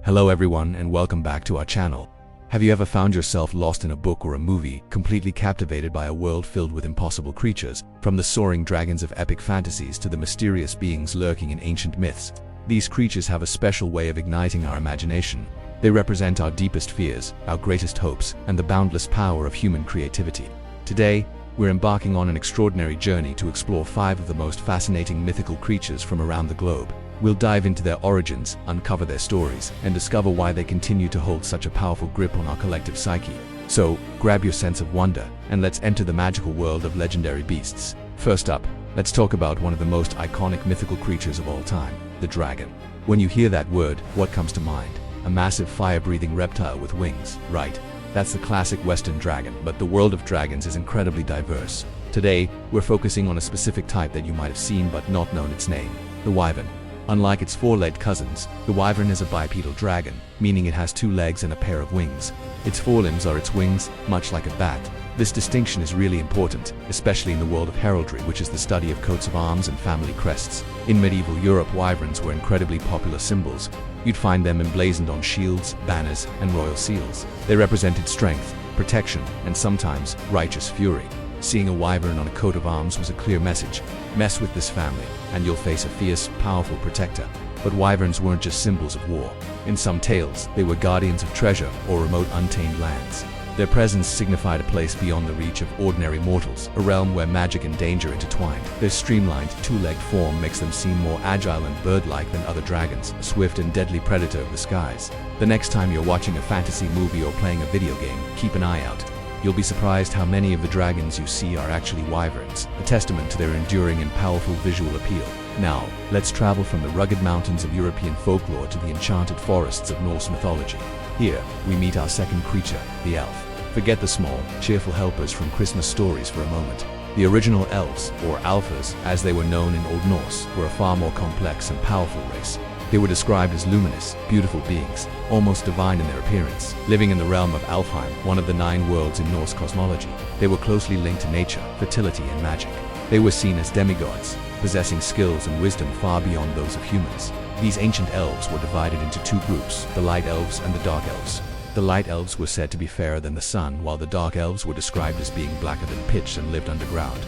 Hello everyone and welcome back to our channel. Have you ever found yourself lost in a book or a movie, completely captivated by a world filled with impossible creatures, from the soaring dragons of epic fantasies to the mysterious beings lurking in ancient myths? These creatures have a special way of igniting our imagination. They represent our deepest fears, our greatest hopes, and the boundless power of human creativity. Today, we're embarking on an extraordinary journey to explore 5 of the most fascinating mythical creatures from around the globe. We'll dive into their origins, uncover their stories, and discover why they continue to hold such a powerful grip on our collective psyche. So, grab your sense of wonder, and let's enter the magical world of legendary beasts. First up, let's talk about one of the most iconic mythical creatures of all time, the dragon. When you hear that word, what comes to mind? A massive fire-breathing reptile with wings, right? That's the classic Western dragon, but the world of dragons is incredibly diverse. Today, we're focusing on a specific type that you might have seen but not known its name, the wyvern. Unlike its four-legged cousins, the wyvern is a bipedal dragon, meaning it has 2 legs and a pair of wings. Its forelimbs are its wings, much like a bat. This distinction is really important, especially in the world of heraldry, which is the study of coats of arms and family crests. In medieval Europe, wyverns were incredibly popular symbols. You'd find them emblazoned on shields, banners, and royal seals. They represented strength, protection, and sometimes righteous fury. Seeing a wyvern on a coat of arms was a clear message. Mess with this family, and you'll face a fierce, powerful protector. But wyverns weren't just symbols of war. In some tales, they were guardians of treasure or remote untamed lands. Their presence signified a place beyond the reach of ordinary mortals, a realm where magic and danger intertwined. Their streamlined, 2-legged form makes them seem more agile and bird-like than other dragons, a swift and deadly predator of the skies. The next time you're watching a fantasy movie or playing a video game, keep an eye out. You'll be surprised how many of the dragons you see are actually wyverns, a testament to their enduring and powerful visual appeal. Now, let's travel from the rugged mountains of European folklore to the enchanted forests of Norse mythology. Here, we meet our second creature, the elf. Forget the small, cheerful helpers from Christmas stories for a moment. The original elves, or alphas, as they were known in Old Norse, were a far more complex and powerful race. They were described as luminous, beautiful beings, almost divine in their appearance. Living in the realm of Alfheim, one of the 9 worlds in Norse cosmology, they were closely linked to nature, fertility, and magic. They were seen as demigods, possessing skills and wisdom far beyond those of humans. These ancient elves were divided into 2 groups, the light elves and the dark elves. The light elves were said to be fairer than the sun, while the dark elves were described as being blacker than pitch and lived underground.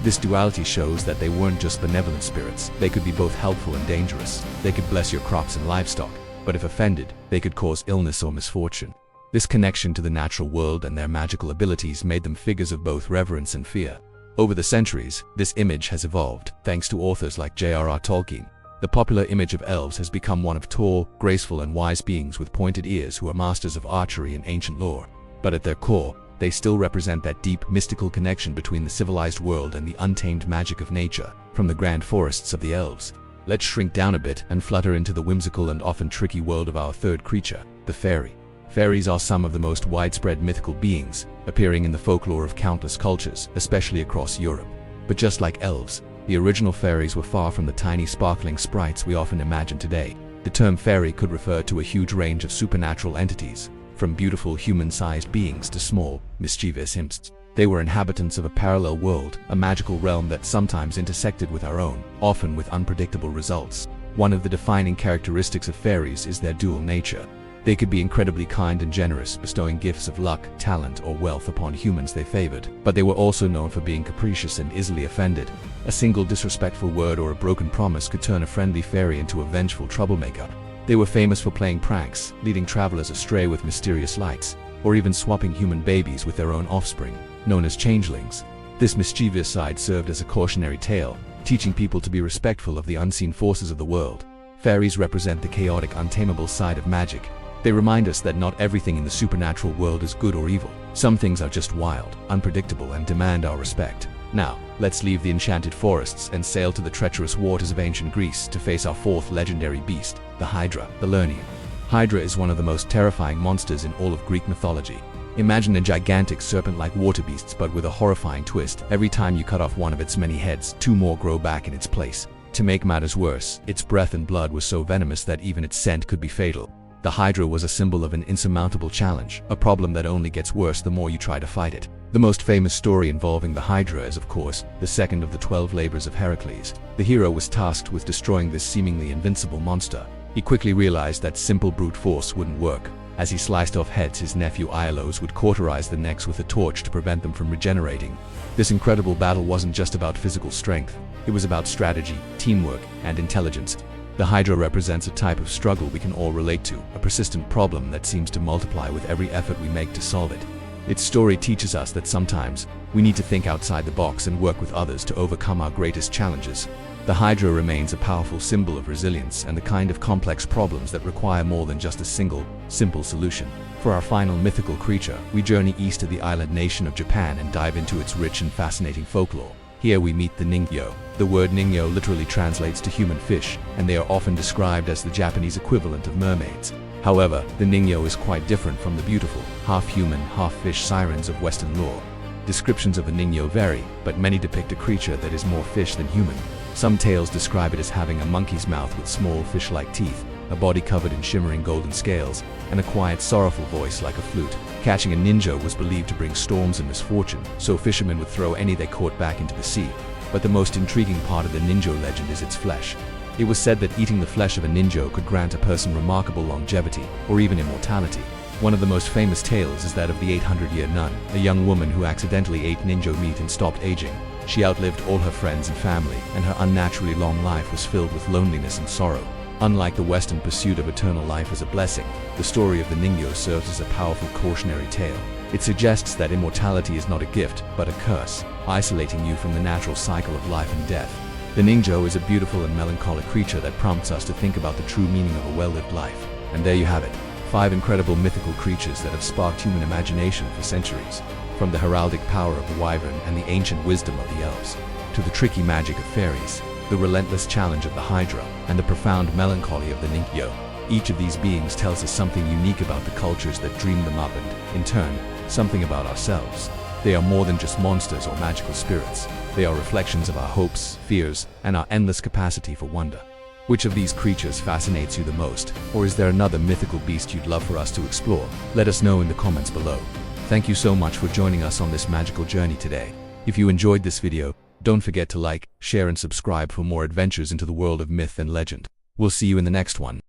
This duality shows that they weren't just benevolent spirits. They could be both helpful and dangerous. They could bless your crops and livestock, but if offended, they could cause illness or misfortune. This connection to the natural world and their magical abilities made them figures of both reverence and fear. Over the centuries, this image has evolved, thanks to authors like J.R.R. Tolkien. The popular image of elves has become one of tall, graceful, and wise beings with pointed ears who are masters of archery and ancient lore. But at their core, they still represent that deep, mystical connection between the civilized world and the untamed magic of nature. From the grand forests of the elves, let's shrink down a bit and flutter into the whimsical and often tricky world of our third creature, the fairy. Fairies are some of the most widespread mythical beings, appearing in the folklore of countless cultures, especially across Europe. But just like elves, the original fairies were far from the tiny sparkling sprites we often imagine today. The term fairy could refer to a huge range of supernatural entities, from beautiful human-sized beings to small, mischievous imps. They were inhabitants of a parallel world, a magical realm that sometimes intersected with our own, often with unpredictable results. One of the defining characteristics of fairies is their dual nature. They could be incredibly kind and generous, bestowing gifts of luck, talent, or wealth upon humans they favored. But they were also known for being capricious and easily offended. A single disrespectful word or a broken promise could turn a friendly fairy into a vengeful troublemaker. They were famous for playing pranks, leading travelers astray with mysterious lights, or even swapping human babies with their own offspring, known as changelings. This mischievous side served as a cautionary tale, teaching people to be respectful of the unseen forces of the world. Fairies represent the chaotic, untamable side of magic. They remind us that not everything in the supernatural world is good or evil. Some things are just wild, unpredictable, and demand our respect. Now, let's leave the enchanted forests and sail to the treacherous waters of ancient Greece to face our 4th legendary beast, the Hydra, the Lernaean. Hydra is one of the most terrifying monsters in all of Greek mythology. Imagine a gigantic serpent-like water beast, but with a horrifying twist. Every time you cut off one of its many heads, 2 more grow back in its place. To make matters worse, its breath and blood was so venomous that even its scent could be fatal. The Hydra was a symbol of an insurmountable challenge, a problem that only gets worse the more you try to fight it. The most famous story involving the Hydra is, of course, the second of the 12 labors of Heracles. The hero was tasked with destroying this seemingly invincible monster, He quickly realized that simple brute force wouldn't work. As he sliced off heads, his nephew Ielos would cauterize the necks with a torch to prevent them from regenerating. This incredible battle wasn't just about physical strength. It was about strategy, teamwork, and intelligence. The Hydra represents a type of struggle we can all relate to, a persistent problem that seems to multiply with every effort we make to solve it. Its story teaches us that sometimes we need to think outside the box and work with others to overcome our greatest challenges. The Hydra remains a powerful symbol of resilience and the kind of complex problems that require more than just a single, simple solution. For our final mythical creature, we journey east to the island nation of Japan and dive into its rich and fascinating folklore. Here we meet the Ningyo. The word Ningyo literally translates to human fish, and they are often described as the Japanese equivalent of mermaids. However, the Ningyo is quite different from the beautiful, half-human, half-fish sirens of Western lore. Descriptions of a Ningyo vary, but many depict a creature that is more fish than human. Some tales describe it as having a monkey's mouth with small fish-like teeth, a body covered in shimmering golden scales, and a quiet, sorrowful voice like a flute. Catching a ninja was believed to bring storms and misfortune, so fishermen would throw any they caught back into the sea. But the most intriguing part of the Ninjo legend is its flesh. It was said that eating the flesh of a ninjo could grant a person remarkable longevity, or even immortality. One of the most famous tales is that of the 800-year nun, a young woman who accidentally ate ninjo meat and stopped aging. She outlived all her friends and family, and her unnaturally long life was filled with loneliness and sorrow. Unlike the Western pursuit of eternal life as a blessing, the story of the Ningyo serves as a powerful cautionary tale. It suggests that immortality is not a gift, but a curse, isolating you from the natural cycle of life and death. The Ningyo is a beautiful and melancholic creature that prompts us to think about the true meaning of a well-lived life. And there you have it, 5 incredible mythical creatures that have sparked human imagination for centuries. From the heraldic power of the wyvern and the ancient wisdom of the elves, to the tricky magic of fairies, the relentless challenge of the Hydra, and the profound melancholy of the Ningyo. Each of these beings tells us something unique about the cultures that dreamed them up and, in turn, something about ourselves. They are more than just monsters or magical spirits. They are reflections of our hopes, fears, and our endless capacity for wonder. Which of these creatures fascinates you the most? Or is there another mythical beast you'd love for us to explore? Let us know in the comments below. Thank you so much for joining us on this magical journey today. If you enjoyed this video, don't forget to like, share, and subscribe for more adventures into the world of myth and legend. We'll see you in the next one.